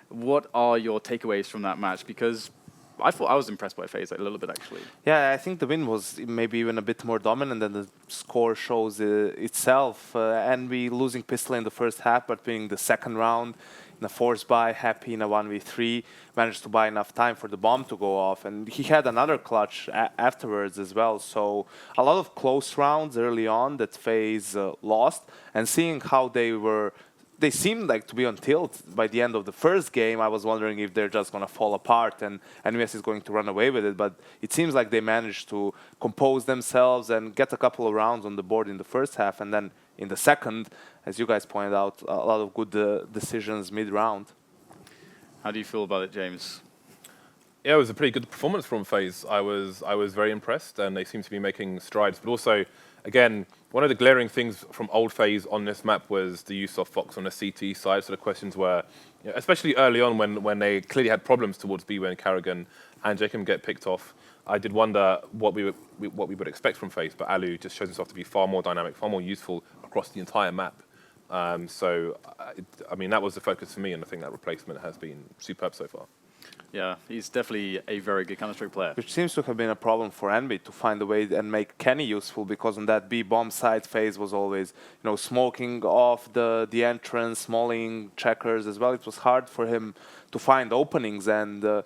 What are your takeaways from that match? Because I thought I was impressed by FaZe a little bit, actually. Yeah, I think the win was maybe even a bit more dominant than the score shows itself. And we losing pistol in the first half, but winning the second round in a force buy, happy in a 1v3, managed to buy enough time for the bomb to go off. And he had another clutch afterwards as well. So a lot of close rounds early on that FaZe lost. And seeing how they seemed like to be on tilt by the end of the first game. I was wondering if they're just going to fall apart and NVS is going to run away with it. But it seems like they managed to compose themselves and get a couple of rounds on the board in the first half. And then in the second, as you guys pointed out, a lot of good decisions mid-round. How do you feel about it, James? Yeah, it was a pretty good performance from FaZe. I was very impressed, and they seem to be making strides. But also, again, one of the glaring things from old FaZe on this map was the use of Fox on the CT side. So the questions were, you know, especially early on when they clearly had problems towards B when karrigan and jkaem get picked off. I did wonder what we would expect from FaZe, but allu just shows himself to be far more dynamic, far more useful across the entire map. I mean, that was the focus for me, and I think that replacement has been superb so far. Yeah, he's definitely a very good Counter-Strike player. Which seems to have been a problem for Envy to find a way and make Kenny useful, because on that B bomb side, FaZe was always, you know, smoking off the entrance, smalling checkers as well. It was hard for him to find openings, and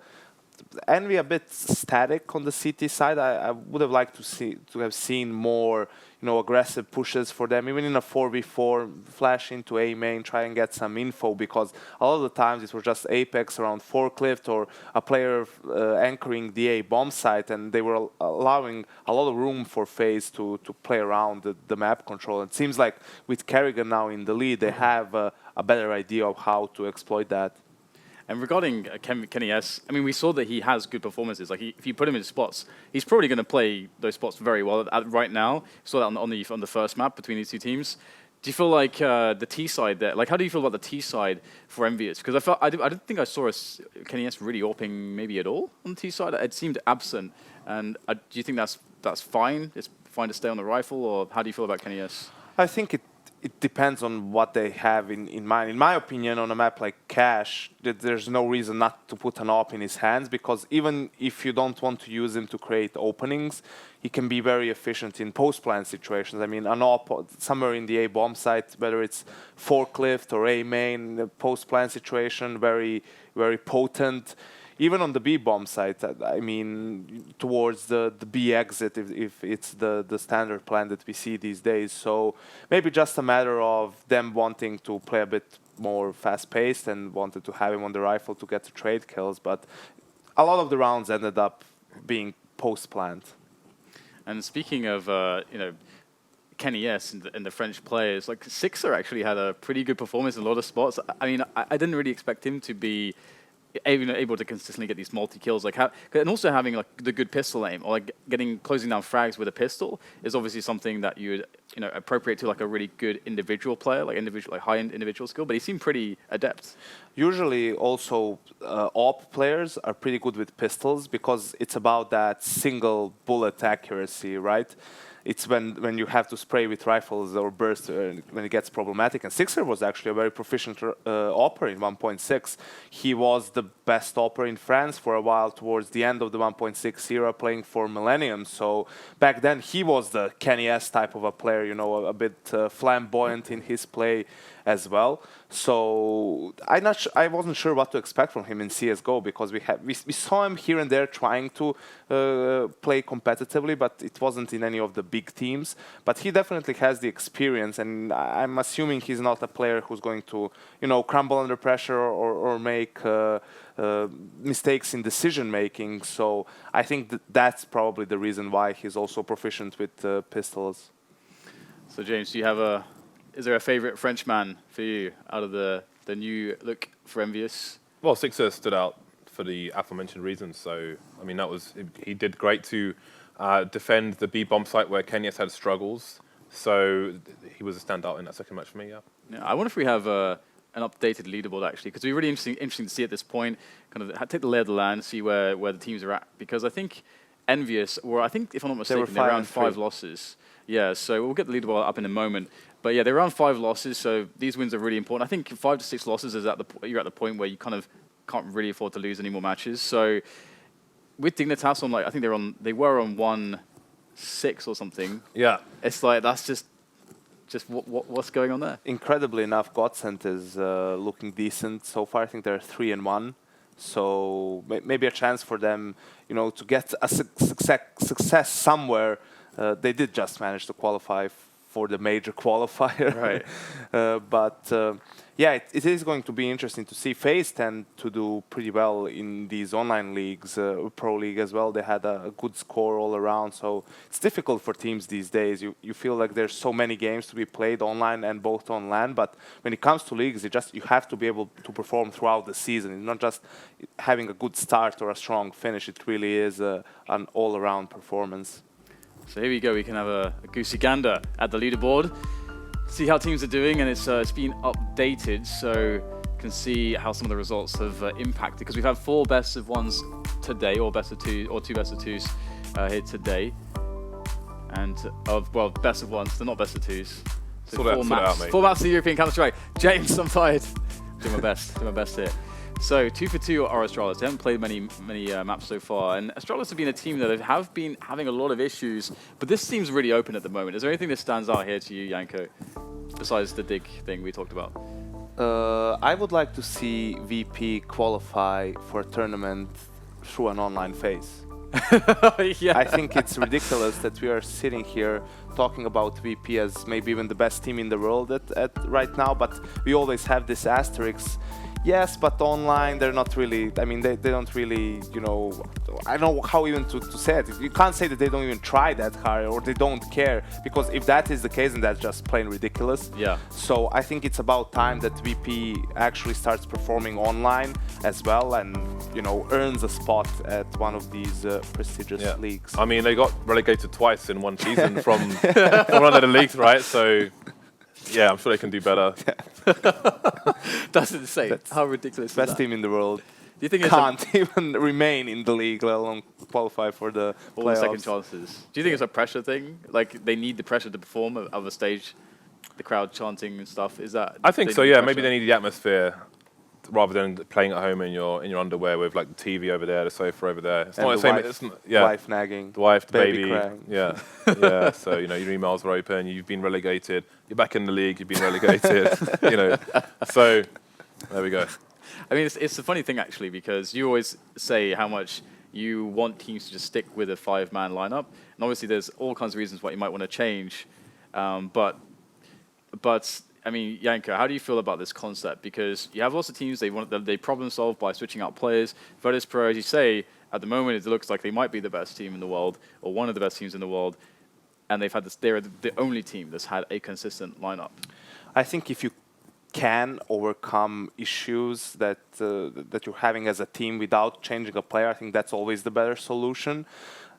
Envy a bit static on the CT side. I would have liked to have seen more, you know, aggressive pushes for them, even in a 4v4, flash into A main, try and get some info, because a lot of the times it was just Apex around forklift or a player anchoring the A bomb site, and they were allowing a lot of room for FaZe to play around the map control. It seems like with karrigan now in the lead, they have a better idea of how to exploit that. And regarding Kenny S, I mean, we saw that he has good performances. Like, if you put him in spots, he's probably going to play those spots very well. Right now, we saw that on the first map between these two teams. Do you feel like the T side there? Like, how do you feel about the T side for EnVyUs? Because I didn't think I saw Kenny S really AWPing maybe at all on the T side. It seemed absent. And do you think that's fine? It's fine to stay on the rifle, or how do you feel about Kenny S? I think it depends on what they have in mind. In my opinion, on a map like Cash, there's no reason not to put an AWP in his hands, because even if you don't want to use him to create openings, he can be very efficient in post-plant situations. I mean, an AWP somewhere in the A bomb site, whether it's forklift or A main, post-plant situation, very, very potent. Even on the B bomb site, I mean, towards the B exit, if it's the standard plan that we see these days. So maybe just a matter of them wanting to play a bit more fast-paced and wanted to have him on the rifle to get the trade kills. But a lot of the rounds ended up being post-planned. And speaking of, you know, Kenny S and the French players, like SIXER actually had a pretty good performance in a lot of spots. I mean, I didn't really expect him to be able to consistently get these multi-kills, like and also having like the good pistol aim, or like closing down frags with a pistol is obviously something that you know, appropriate to like a really good individual player, like high-end individual skill. But he seemed pretty adept. Usually, also AWP players are pretty good with pistols, because it's about that single bullet accuracy, right? It's when you have to spray with rifles or burst when it gets problematic. And SIXER was actually a very proficient AWPer in 1.6. He was the best AWPer in France for a while towards the end of the 1.6 era, playing for Millennium. So back then he was the Kenny S type of a player, you know, a bit flamboyant in his play as well. So I wasn't sure what to expect from him in CSGO, because we saw him here and there trying to play competitively, but it wasn't in any of the big teams. But he definitely has the experience, and I'm assuming he's not a player who's going to, you know, crumble under pressure or make mistakes in decision making. So I think that's probably the reason why he's also proficient with pistols. So James, do you have is there a favorite Frenchman for you out of the new look for EnVyUs? Well, SIXER stood out for the aforementioned reasons. So, I mean, he did great to defend the B bomb site where Kenny S had struggles. So he was a standout in that second match for me, yeah. I wonder if we have an updated leaderboard, actually, because it'd be really interesting to see at this point, kind of take the lay of the land, see where the teams are at. Because I think EnVyUs were, I think, if I'm not mistaken, they're around 5 losses. Yeah, so we'll get the leaderboard up in a moment. But yeah, they're around 5 losses, so these wins are really important. I think 5 to 6 losses is you're at the point where you kind of can't really afford to lose any more matches. So with Dignitas on, like, I think they were on 1-6 or something. Yeah. It's like that's just what's going on there. Incredibly enough, Godsent is looking decent so far. I think they're 3-1. So maybe a chance for them, you know, to get a success somewhere. They did just manage to qualify for the major qualifier, right? But yeah, it is going to be interesting to see. FaZe tend to do pretty well in these online leagues, Pro League as well. They had a good score all around, so it's difficult for teams these days. You feel like there's so many games to be played online and both on LAN, but when it comes to leagues, you have to be able to perform throughout the season. It's not just having a good start or a strong finish. It really is an all-around performance. So here we go. We can have a goosey gander at the leaderboard, see how teams are doing, and it's been updated, so you can see how some of the results have impacted. Because we've had 4 best of 1s today, or best of 2, or 2 best of 2s here today, and well, best of 1s. They're not best of 2s. So 4 maps. 4 maps of the European Counter-Strike. James, I'm fired. Do my best. Do my best here. So 2 for 2 are Astralis. They haven't played many maps so far, and Astralis have been a team that have been having a lot of issues, but this seems really open at the moment. Is there anything that stands out here to you, Janko, besides the dig thing we talked about? I would like to see VP qualify for a tournament through an online phase. Yeah. I think it's ridiculous that we are sitting here talking about VP as maybe even the best team in the world at right now, but we always have this asterisk. Yes, but online they're not really, I mean, they don't really, you know, I don't know how even to say it. You can't say that they don't even try that hard or they don't care, because if that is the case, then that's just plain ridiculous. Yeah. So I think it's about time that VP actually starts performing online as well and, you know, earns a spot at one of these prestigious leagues. I mean, they got relegated twice in one season from one of the leagues, right? So yeah, I'm sure they can do better. That's insane. That's how ridiculous best is that? Team in the world. Do you think can't even remain in the league, let alone qualify for the all playoffs. The second chances? Do you think it's a pressure thing? Like they need the pressure to perform of a stage, the crowd chanting and stuff. Is that? I think so. Yeah, maybe they need the atmosphere rather than playing at home in your underwear with like the TV over there, the sofa over there. It's and not the same. It's not, wife nagging. The wife, the baby. Crying. Yeah, yeah. So you know your emails are open. You've been relegated. You're back in the league. You've been relegated. You know. So there we go. I mean, it's a funny thing actually, because you always say how much you want teams to just stick with a 5-man lineup, and obviously there's all kinds of reasons why you might want to change, but I mean, Janko, how do you feel about this concept? Because you have lots of teams, they problem solve by switching out players. Virtus Pro, as you say, at the moment it looks like they might be the best team in the world, or one of the best teams in the world, and they're the only team that's had a consistent lineup. I think if you can overcome issues that you're having as a team without changing a player, I think that's always the better solution.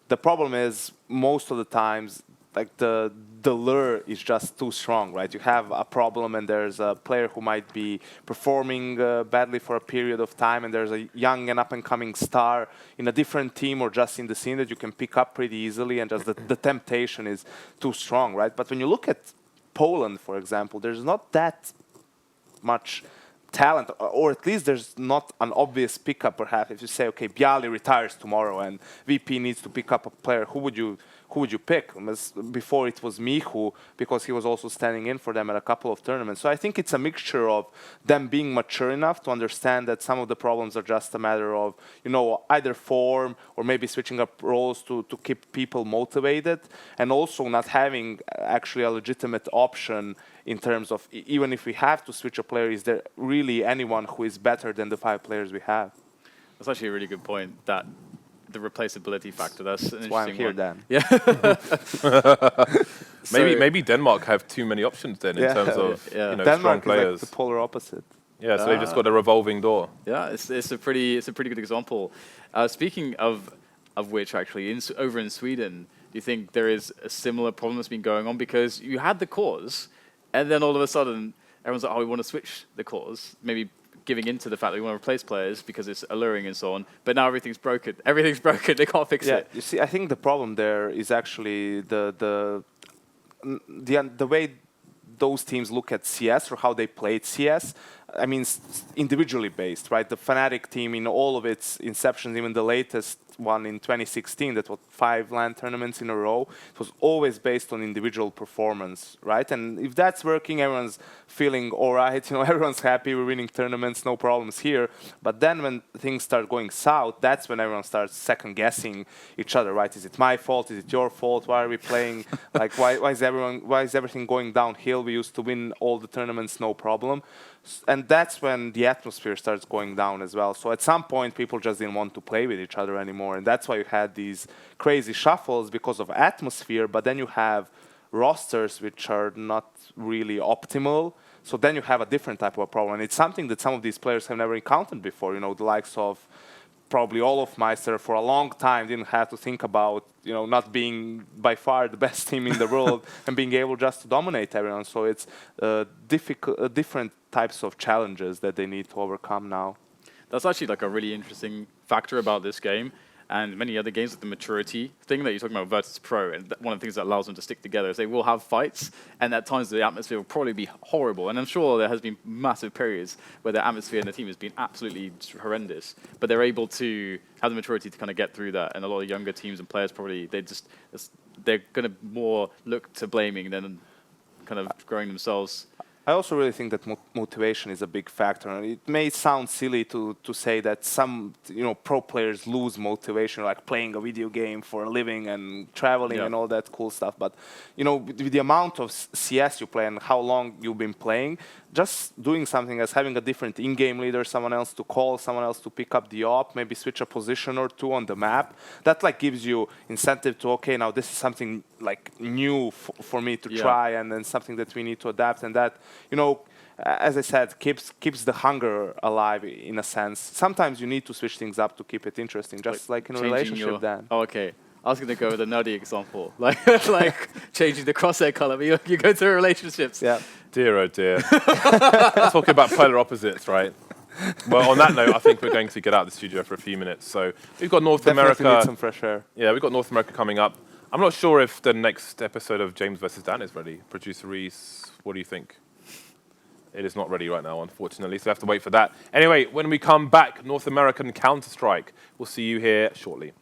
The problem is most of the times, like the lure is just too strong, right? You have a problem and there's a player who might be performing badly for a period of time, and there's a young and up-and-coming star in a different team or just in the scene that you can pick up pretty easily, and just the temptation is too strong, right? But when you look at Poland, for example, there's not that much talent, or at least there's not an obvious pickup. Perhaps if you say, okay, Jalli retires tomorrow and VP needs to pick up a player, who would you pick? Before it was Mihu, because he was also standing in for them at a couple of tournaments. So I think it's a mixture of them being mature enough to understand that some of the problems are just a matter of, you know, either form or maybe switching up roles to keep people motivated, and also not having actually a legitimate option in terms of, even if we have to switch a player, is there really anyone who is better than the 5 players we have? That's actually a really good point, that the replaceability factor. That's an why I'm interesting here, one. Dan. Yeah. maybe Denmark have too many options then in terms of you know, Denmark strong players. is like the polar opposite. Yeah, so they've just got a revolving door. Yeah, it's a pretty good example. Speaking of which, actually, over in Sweden, do you think there is a similar problem that's been going on? Because you had the cause, and then all of a sudden, everyone's like, oh, we want to switch the cause, maybe giving into the fact that we want to replace players because it's alluring and so on. But now everything's broken. Everything's broken. They can't fix it. You see, I think the problem there is actually the way those teams look at CS or how they played CS, I mean, individually based, right? The Fnatic team in all of its inceptions, even the latest one in 2016, that was 5 LAN tournaments in a row, it was always based on individual performance, right? And if that's working, everyone's feeling all right, you know, everyone's happy, we're winning tournaments, no problems here. But then when things start going south, that's when everyone starts second guessing each other, right? Is it my fault? Is it your fault? Why are we playing? Like, why is everything going downhill? We used to win all the tournaments, no problem. And that's when the atmosphere starts going down as well. So at some point, people just didn't want to play with each other anymore. And that's why you had these crazy shuffles because of atmosphere. But then you have rosters which are not really optimal. So then you have a different type of a problem. And it's something that some of these players have never encountered before. You know, the likes of probably all of Meister for a long time didn't have to think about, you know, not being by far the best team in the world and being able just to dominate everyone. So it's different types of challenges that they need to overcome now. That's actually like a really interesting factor about this game and many other games, like the maturity thing that you're talking about versus Pro. And one of the things that allows them to stick together is they will have fights, and at times the atmosphere will probably be horrible. And I'm sure there has been massive periods where the atmosphere in the team has been absolutely horrendous, but they're able to have the maturity to kind of get through that. And a lot of younger teams and players probably, they're going to more look to blaming than kind of growing themselves. I also really think that motivation is a big factor. And it may sound silly to say that some, you know, pro players lose motivation, like playing a video game for a living and traveling and all that cool stuff. But, you know, with the amount of CS you play and how long you've been playing, just doing something as having a different in-game leader, someone else to call, someone else to pick up the op, maybe switch a position or two on the map, that like gives you incentive to, okay, now this is something like new for me to try, and then something that we need to adapt, and that, you know, as I said, keeps the hunger alive in a sense. Sometimes you need to switch things up to keep it interesting, just like in a relationship then. Oh, okay. I was going to go with a nerdy example, like changing the crosshair color, but you go through relationships. Yeah. Dear, oh dear. Talking about polar opposites, right? Well, on that note, I think we're going to get out of the studio for a few minutes. So we've got North America. Need some fresh air. Yeah, we've got North America coming up. I'm not sure if the next episode of James vs. Dan is ready. Producer Reese, what do you think? It is not ready right now, unfortunately, so we have to wait for that. Anyway, when we come back, North American Counter-Strike. We'll see you here shortly.